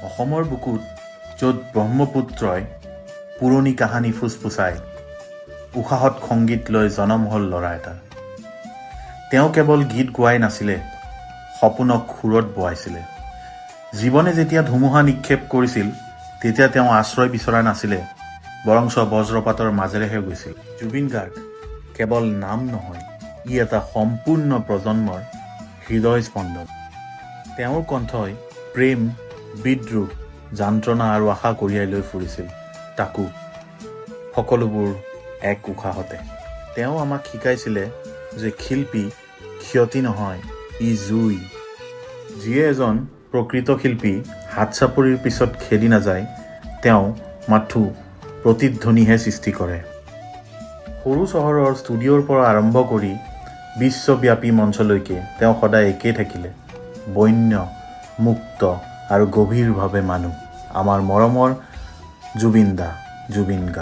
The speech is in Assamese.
অসমৰ বুকুত য'ত ব্ৰহ্মপুত্ৰই পুৰণি কাহিনী ফুচফুচাই উশাহত সংগীত লৈ জনম হ'ল ল'ৰা এটাৰ। তেওঁ কেৱল গীত গোৱাই নাছিলে, সপোনক সুৰত বোৱাইছিলে। জীৱনে যেতিয়া ধুমুহা নিক্ষেপ কৰিছিল তেতিয়া তেওঁ আশ্ৰয় বিচৰা নাছিলে, বৰঞ্চ বজ্ৰপাতৰ মাজেৰেহে গৈছিল। জুবিন গাৰ্গ কেৱল নাম নহয়, ই এটা সম্পূৰ্ণ প্ৰজন্মৰ হৃদয় স্পন্দন। তেওঁৰ কণ্ঠই প্ৰেম, বিদ্ৰোহ, যন্ত্ৰণা আৰু আশা কঢ়িয়াই লৈ ফুৰিছিল, তাকো সকলোবোৰ এক উশাহতে। তেওঁ আমাক শিকাইছিলে যে শিল্পী ক্ষতি নহয়, ই জুই। যিয়ে এজন প্ৰকৃত শিল্পী হাত চাপৰিৰ পিছত খেদি নাযায়, তেওঁ মাথো প্ৰতিধ্বনিহে সৃষ্টি কৰে। সৰু চহৰৰ ষ্টুডিঅ'ৰ পৰা আৰম্ভ কৰি বিশ্বব্যাপী মঞ্চলৈকে তেওঁ সদায় একেই থাকিলে, বন্য, মুক্ত আৰু গভীৰভাৱে মানুহ। আমাৰ মৰমৰ জুবিন দা, জুবিন গাৰ্গ।